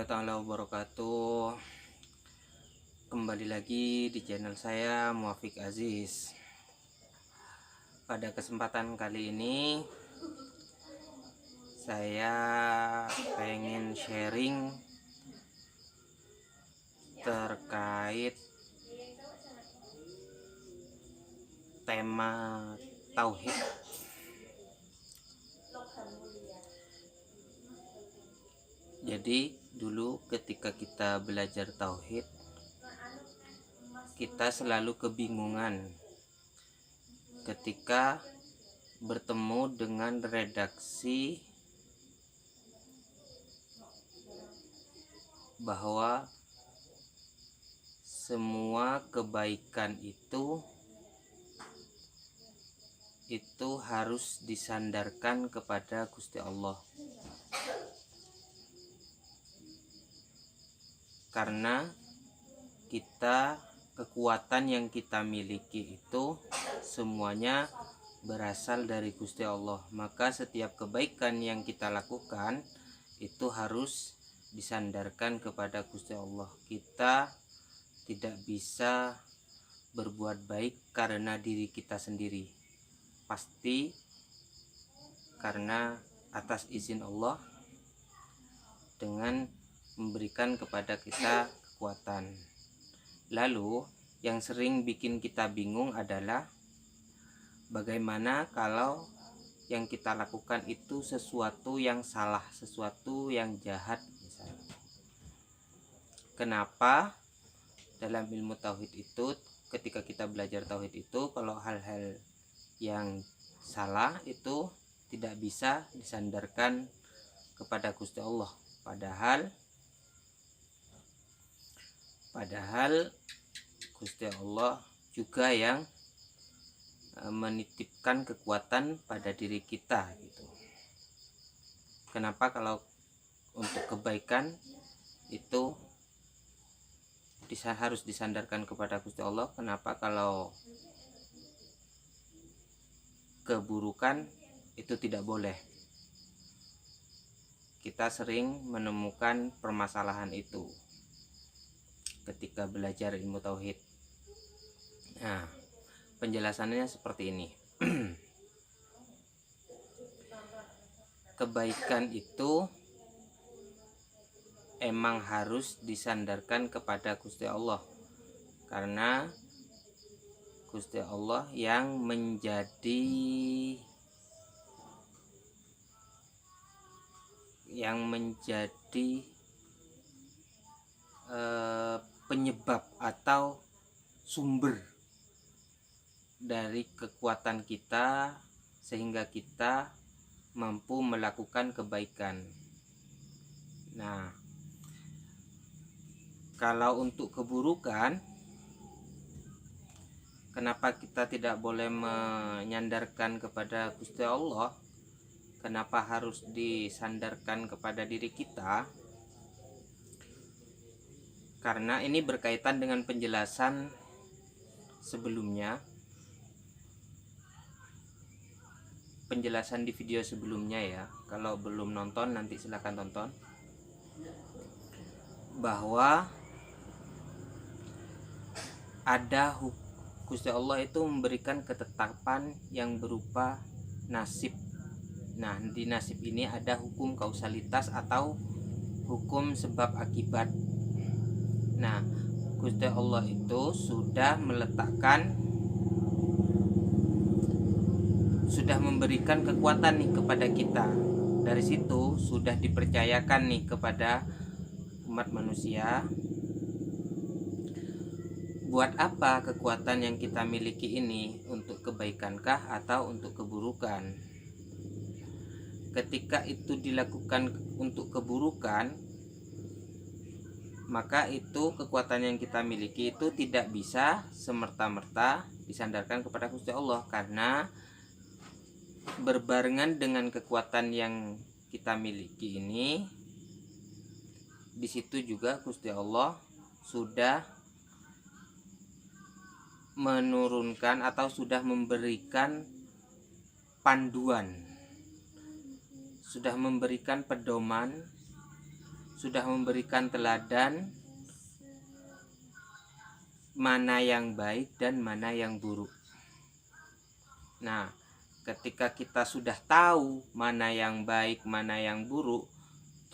warahmatullahi taala wabarakatuh. Kembali lagi di channel saya Muafiq Aziz. Pada kesempatan kali ini saya pengen sharing terkait tema tauhid. Jadi dulu ketika kita belajar tauhid, kita selalu kebingungan ketika bertemu dengan redaksi bahwa semua kebaikan itu harus disandarkan kepada Gusti Allah. Karena kekuatan yang kita miliki itu semuanya berasal dari Gusti Allah. Maka setiap kebaikan yang kita lakukan itu harus disandarkan kepada Gusti Allah. Kita tidak bisa berbuat baik karena diri kita sendiri. Pasti karena atas izin Allah dengan memberikan kepada kita kekuatan. Lalu yang sering bikin kita bingung adalah bagaimana kalau yang kita lakukan itu sesuatu yang salah, sesuatu yang jahat misalnya. Kenapa dalam ilmu tauhid itu ketika kita belajar tauhid itu kalau hal-hal yang salah itu tidak bisa disandarkan kepada Gusti Allah, padahal Gusti Allah juga yang menitipkan kekuatan pada diri kita gitu. Kenapa kalau untuk kebaikan itu harus disandarkan kepada Gusti Allah? Kenapa kalau keburukan itu tidak boleh? Kita sering menemukan permasalahan itu ketika belajar ilmu tauhid. Nah, penjelasannya seperti ini. Kebaikan itu emang harus disandarkan kepada Gusti Allah, karena Gusti Allah yang menjadi penyebab atau sumber dari kekuatan kita sehingga kita mampu melakukan kebaikan. Nah, kalau untuk keburukan, kenapa kita tidak boleh menyandarkan kepada Gusti Allah? Kenapa harus disandarkan kepada diri kita? Karena ini berkaitan dengan penjelasan sebelumnya, penjelasan di video sebelumnya ya. Kalau belum nonton nanti silahkan tonton. Bahwa ada Gusti Allah itu memberikan ketetapan yang berupa nasib. Nah, di nasib ini ada hukum kausalitas atau hukum sebab akibat. Nah, Gusti Allah itu sudah memberikan kekuatan nih kepada kita. Dari situ sudah dipercayakan nih kepada umat manusia. Buat apa kekuatan yang kita miliki ini? Untuk kebaikankah atau untuk keburukan? Ketika itu dilakukan untuk keburukan, maka itu kekuatan yang kita miliki itu tidak bisa semerta-merta disandarkan kepada Gusti Allah, karena berbarengan dengan kekuatan yang kita miliki ini, di situ juga Gusti Allah sudah menurunkan atau sudah memberikan panduan, sudah memberikan pedoman, sudah memberikan teladan mana yang baik dan mana yang buruk. Nah, ketika kita sudah tahu mana yang baik, mana yang buruk,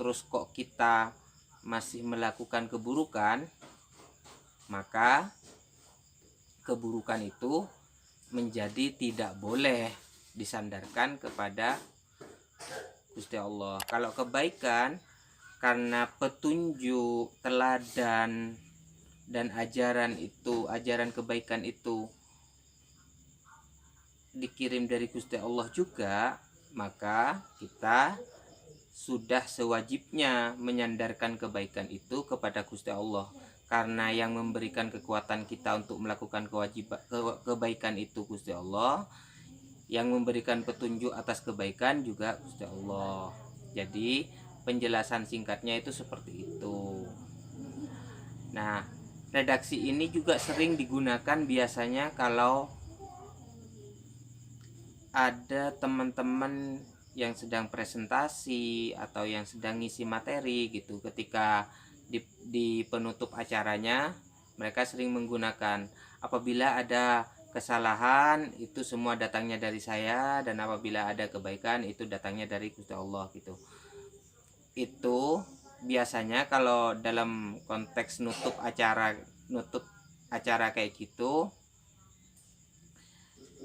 terus kok kita masih melakukan keburukan, maka keburukan itu menjadi tidak boleh disandarkan kepada Gusti Allah. Kalau kebaikan, karena petunjuk, teladan, dan ajaran kebaikan itu dikirim dari Gusti Allah juga, maka kita sudah sewajibnya menyandarkan kebaikan itu kepada Gusti Allah, karena yang memberikan kekuatan kita untuk melakukan kebaikan itu Gusti Allah, yang memberikan petunjuk atas kebaikan juga Gusti Allah. Jadi penjelasan singkatnya itu seperti itu. Nah, redaksi ini juga sering digunakan biasanya kalau ada teman-teman yang sedang presentasi atau yang sedang ngisi materi gitu. Ketika di penutup acaranya, mereka sering menggunakan, apabila ada kesalahan itu semua datangnya dari saya, dan apabila ada kebaikan itu datangnya dari Gusti Allah gitu. Itu biasanya kalau dalam konteks nutup acara kayak gitu,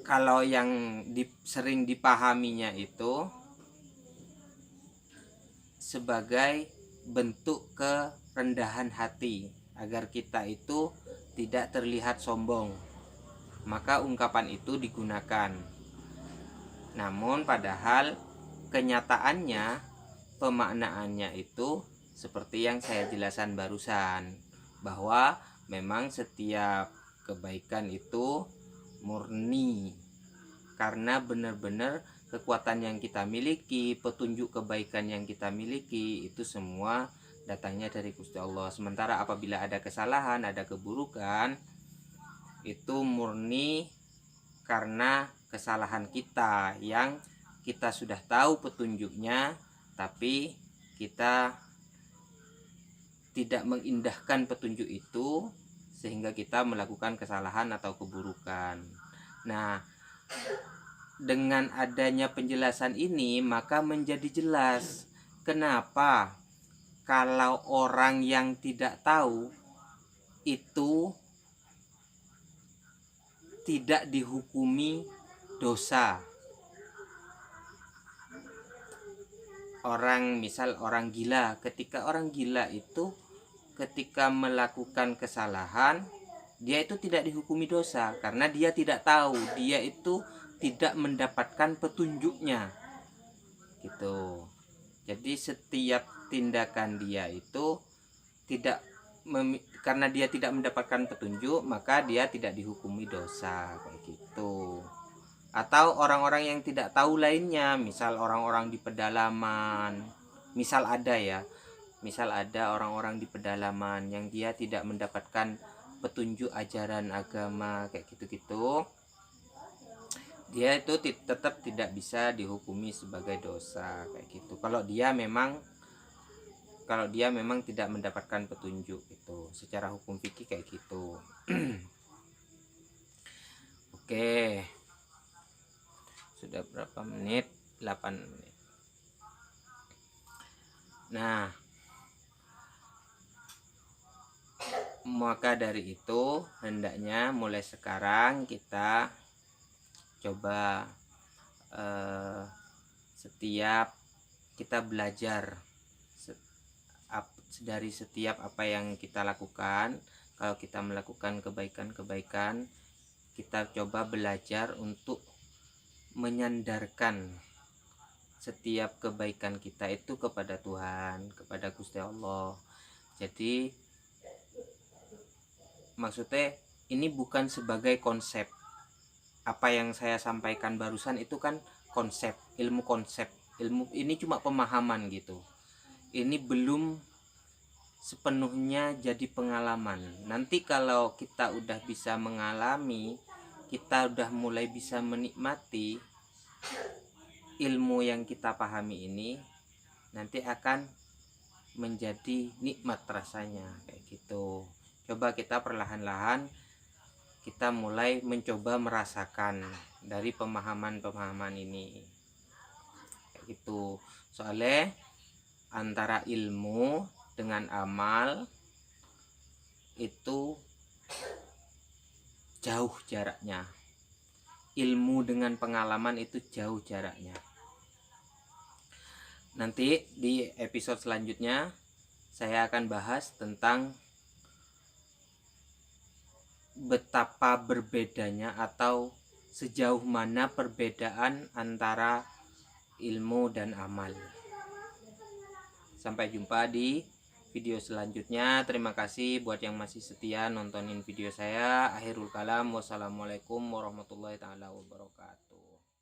kalau yang sering dipahaminya itu sebagai bentuk kerendahan hati agar kita itu tidak terlihat sombong, maka ungkapan itu digunakan. Namun padahal kenyataannya, pemaknaannya itu seperti yang saya jelaskan barusan, bahwa memang setiap kebaikan itu murni, karena benar-benar kekuatan yang kita miliki, petunjuk kebaikan yang kita miliki itu semua datangnya dari Gusti Allah. Sementara apabila ada kesalahan, ada keburukan, itu murni karena kesalahan kita yang kita sudah tahu petunjuknya, tapi kita tidak mengindahkan petunjuk itu sehingga kita melakukan kesalahan atau keburukan. Nah, dengan adanya penjelasan ini maka menjadi jelas kenapa kalau orang yang tidak tahu itu tidak dihukumi dosa. Misal orang gila, ketika orang gila itu ketika melakukan kesalahan, dia itu tidak dihukumi dosa karena dia tidak tahu, dia itu tidak mendapatkan petunjuknya gitu. Jadi setiap tindakan dia itu tidak karena dia tidak mendapatkan petunjuk, maka dia tidak dihukumi dosa kayak gitu. Atau orang-orang yang tidak tahu lainnya, misal orang-orang di pedalaman, misal ada orang-orang di pedalaman yang dia tidak mendapatkan petunjuk ajaran agama kayak gitu-gitu, dia itu tetap tidak bisa dihukumi sebagai dosa kayak gitu, kalau dia memang tidak mendapatkan petunjuk itu secara hukum fikih kayak gitu. Oke, sudah berapa menit? 8 menit. Nah, maka dari itu hendaknya mulai sekarang kita coba setiap kita belajar dari setiap apa yang kita lakukan. Kalau kita melakukan kebaikan-kebaikan, kita coba belajar untuk menyandarkan setiap kebaikan kita itu kepada Tuhan, kepada Gusti Allah. Jadi maksudnya ini bukan sebagai konsep. Apa yang saya sampaikan barusan itu kan konsep, ilmu ini cuma pemahaman gitu. Ini belum sepenuhnya jadi pengalaman. Nanti kalau kita udah bisa mengalami, kita udah mulai bisa menikmati ilmu yang kita pahami ini, nanti akan menjadi nikmat rasanya kayak gitu. Coba kita perlahan-lahan kita mulai mencoba merasakan dari pemahaman-pemahaman ini kayak gitu. Soalnya antara ilmu dengan amal itu jauh jaraknya. Ilmu dengan pengalaman itu jauh jaraknya. Nanti di episode selanjutnya saya akan bahas tentang betapa berbedanya atau sejauh mana perbedaan antara ilmu dan amal. Sampai jumpa di video selanjutnya. Terima kasih buat yang masih setia nontonin video saya. Akhirul kalam, wassalamualaikum warahmatullahi taala wabarakatuh.